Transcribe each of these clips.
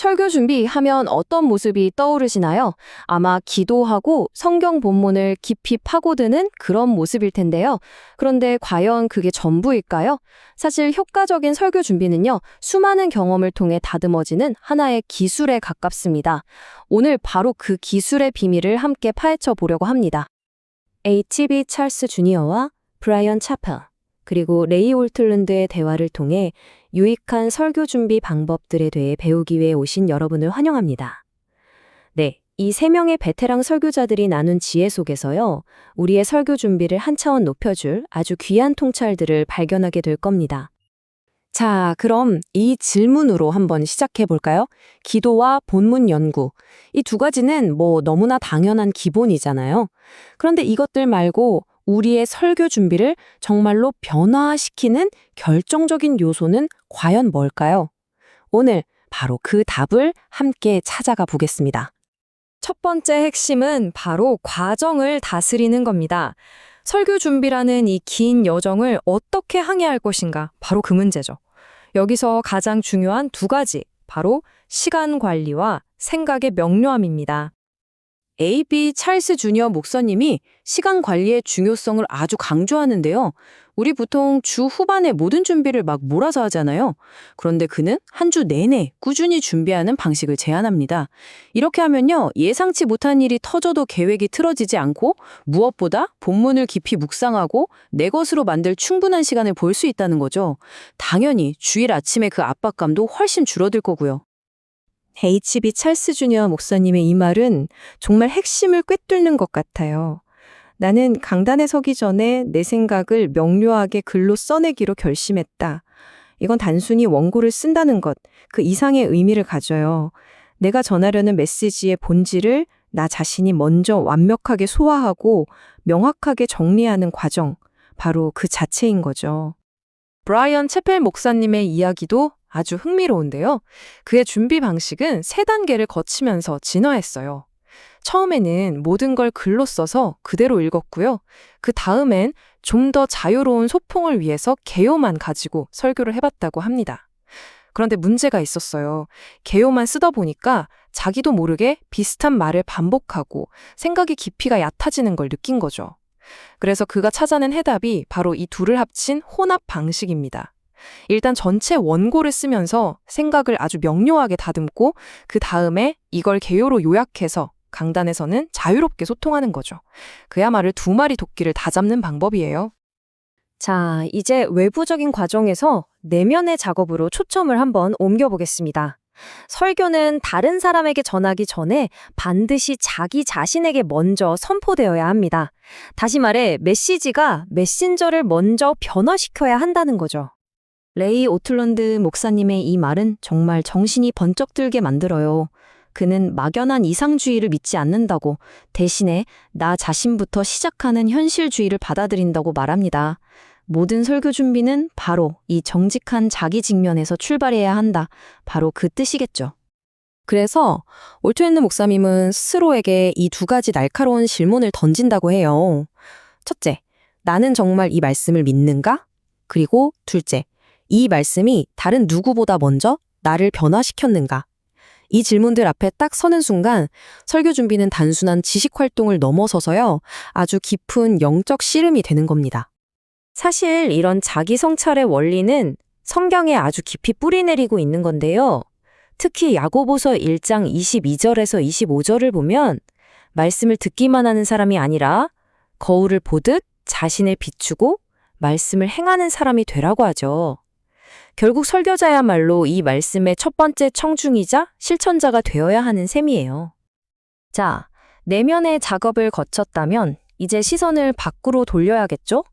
설교 준비하면 어떤 모습이 떠오르시나요? 아마 기도하고 성경 본문을 깊이 파고드는 그런 모습일 텐데요. 그런데 과연 그게 전부일까요? 사실 효과적인 설교 준비는요, 수많은 경험을 통해 다듬어지는 하나의 기술에 가깝습니다. 오늘 바로 그 기술의 비밀을 함께 파헤쳐 보려고 합니다. H.B. 찰스 주니어와 브라이언 차펠, 그리고 레이 올틀랜드의 대화를 통해 유익한 설교 준비 방법들에 대해 배우기 위해 오신 여러분을 환영합니다. 네, 이 세 명의 베테랑 설교자들이 나눈 지혜 속에서요, 우리의 설교 준비를 한 차원 높여줄 아주 귀한 통찰들을 발견하게 될 겁니다. 자, 그럼 이 질문으로 한번 시작해 볼까요? 기도와 본문 연구. 이 두 가지는 너무나 당연한 기본이잖아요. 그런데 이것들 말고 우리의 설교 준비를 정말로 변화시키는 결정적인 요소는 과연 뭘까요? 오늘 바로 그 답을 함께 찾아가 보겠습니다. 첫 번째 핵심은 바로 과정을 다스리는 겁니다. 설교 준비라는 이 긴 여정을 어떻게 항해할 것인가? 바로 그 문제죠. 여기서 가장 중요한 두 가지, 바로 시간 관리와 생각의 명료함입니다. A.B. 찰스 주니어 목사님이 시간 관리의 중요성을 아주 강조하는데요. 우리 보통 주 후반에 모든 준비를 막 몰아서 하잖아요. 그런데 그는 한 주 내내 꾸준히 준비하는 방식을 제안합니다. 이렇게 하면요, 예상치 못한 일이 터져도 계획이 틀어지지 않고 무엇보다 본문을 깊이 묵상하고 내 것으로 만들 충분한 시간을 볼 수 있다는 거죠. 당연히 주일 아침에 그 압박감도 훨씬 줄어들 거고요. H.B. 찰스 주니어 목사님의 이 말은 정말 핵심을 꿰뚫는 것 같아요. 나는 강단에 서기 전에 내 생각을 명료하게 글로 써내기로 결심했다. 이건 단순히 원고를 쓴다는 것, 그 이상의 의미를 가져요. 내가 전하려는 메시지의 본질을 나 자신이 먼저 완벽하게 소화하고 명확하게 정리하는 과정, 바로 그 자체인 거죠. 브라이언 채펠 목사님의 이야기도 아주 흥미로운데요. 그의 준비 방식은 세 단계를 거치면서 진화했어요. 처음에는 모든 걸 글로 써서 그대로 읽었고요. 그 다음엔 좀 더 자유로운 소통을 위해서 개요만 가지고 설교를 해봤다고 합니다. 그런데 문제가 있었어요. 개요만 쓰다 보니까 자기도 모르게 비슷한 말을 반복하고 생각의 깊이가 얕아지는 걸 느낀 거죠. 그래서 그가 찾아낸 해답이 바로 이 둘을 합친 혼합 방식입니다. 일단 전체 원고를 쓰면서 생각을 아주 명료하게 다듬고 그 다음에 이걸 개요로 요약해서 강단에서는 자유롭게 소통하는 거죠. 그야말로 두 마리 토끼를 다 잡는 방법이에요. 자, 이제 외부적인 과정에서 내면의 작업으로 초점을 한번 옮겨보겠습니다. 설교는 다른 사람에게 전하기 전에 반드시 자기 자신에게 먼저 선포되어야 합니다. 다시 말해, 메시지가 메신저를 먼저 변화시켜야 한다는 거죠. 레이 오틀랜드 목사님의 이 말은 정말 정신이 번쩍 들게 만들어요. 그는 막연한 이상주의를 믿지 않는다고, 대신에 나 자신부터 시작하는 현실주의를 받아들인다고 말합니다. 모든 설교 준비는 바로 이 정직한 자기 직면에서 출발해야 한다. 바로 그 뜻이겠죠. 그래서 오틀랜드 목사님은 스스로에게 이 두 가지 날카로운 질문을 던진다고 해요. 첫째, 나는 정말 이 말씀을 믿는가? 그리고 둘째, 이 말씀이 다른 누구보다 먼저 나를 변화시켰는가? 이 질문들 앞에 딱 서는 순간 설교 준비는 단순한 지식 활동을 넘어서서요, 아주 깊은 영적 씨름이 되는 겁니다. 사실 이런 자기 성찰의 원리는 성경에 아주 깊이 뿌리내리고 있는 건데요. 특히 야고보서 1장 22절에서 25절을 보면 말씀을 듣기만 하는 사람이 아니라 거울을 보듯 자신을 비추고 말씀을 행하는 사람이 되라고 하죠. 결국 설교자야말로 이 말씀의 첫 번째 청중이자 실천자가 되어야 하는 셈이에요. 자, 내면의 작업을 거쳤다면 이제 시선을 밖으로 돌려야겠죠?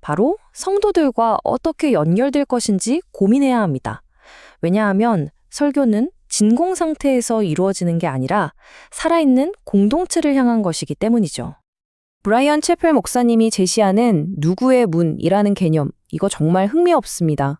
바로 성도들과 어떻게 연결될 것인지 고민해야 합니다. 왜냐하면 설교는 진공 상태에서 이루어지는 게 아니라 살아있는 공동체를 향한 것이기 때문이죠. 브라이언 채펠 목사님이 제시하는 누구의 문이라는 개념, 이거 정말 흥미롭습니다.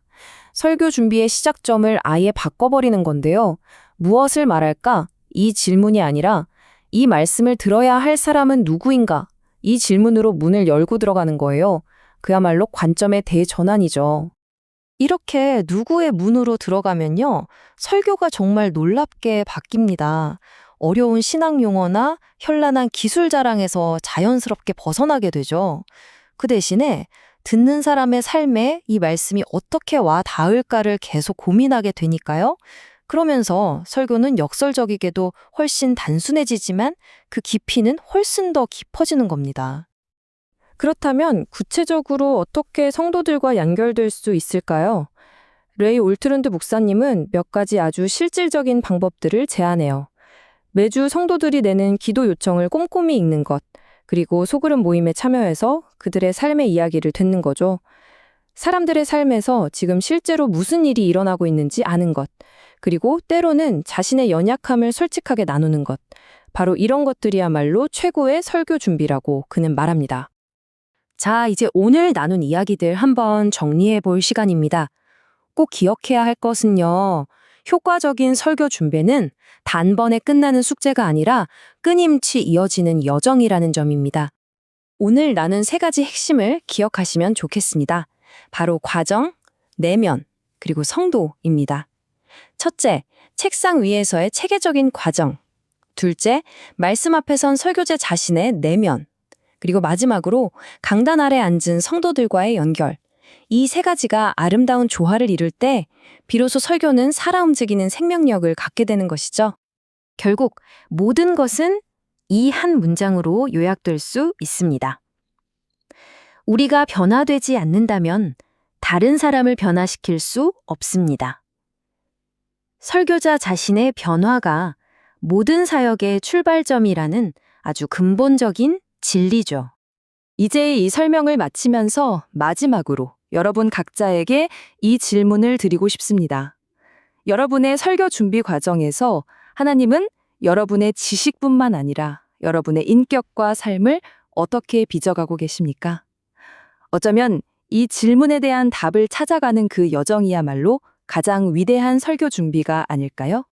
설교 준비의 시작점을 아예 바꿔버리는 건데요. 무엇을 말할까? 이 질문이 아니라 이 말씀을 들어야 할 사람은 누구인가? 이 질문으로 문을 열고 들어가는 거예요. 그야말로 관점의 대전환이죠. 이렇게 누구의 문으로 들어가면요, 설교가 정말 놀랍게 바뀝니다. 어려운 신앙 용어나 현란한 기술 자랑에서 자연스럽게 벗어나게 되죠. 그 대신에 듣는 사람의 삶에 이 말씀이 어떻게 와 닿을까를 계속 고민하게 되니까요. 그러면서 설교는 역설적이게도 훨씬 단순해지지만 그 깊이는 훨씬 더 깊어지는 겁니다. 그렇다면 구체적으로 어떻게 성도들과 연결될 수 있을까요? 레이 올트룬드 목사님은 몇 가지 아주 실질적인 방법들을 제안해요. 매주 성도들이 내는 기도 요청을 꼼꼼히 읽는 것, 그리고 소그룹 모임에 참여해서 그들의 삶의 이야기를 듣는 거죠. 사람들의 삶에서 지금 실제로 무슨 일이 일어나고 있는지 아는 것, 그리고 때로는 자신의 연약함을 솔직하게 나누는 것, 바로 이런 것들이야말로 최고의 설교 준비라고 그는 말합니다. 자, 이제 오늘 나눈 이야기들 한번 정리해 볼 시간입니다. 꼭 기억해야 할 것은요, 효과적인 설교 준비는 단번에 끝나는 숙제가 아니라 끊임없이 이어지는 여정이라는 점입니다. 오늘 나눈 세 가지 핵심을 기억하시면 좋겠습니다. 바로 과정, 내면, 그리고 성도입니다. 첫째, 책상 위에서의 체계적인 과정. 둘째, 말씀 앞에 선 설교자 자신의 내면. 그리고 마지막으로 강단 아래 앉은 성도들과의 연결. 이 세 가지가 아름다운 조화를 이룰 때 비로소 설교는 살아 움직이는 생명력을 갖게 되는 것이죠. 결국 모든 것은 이 한 문장으로 요약될 수 있습니다. 우리가 변화되지 않는다면 다른 사람을 변화시킬 수 없습니다. 설교자 자신의 변화가 모든 사역의 출발점이라는 아주 근본적인 진리죠. 이제 이 설명을 마치면서 마지막으로 여러분 각자에게 이 질문을 드리고 싶습니다. 여러분의 설교 준비 과정에서 하나님은 여러분의 지식뿐만 아니라 여러분의 인격과 삶을 어떻게 빚어가고 계십니까? 어쩌면 이 질문에 대한 답을 찾아가는 그 여정이야말로 가장 위대한 설교 준비가 아닐까요?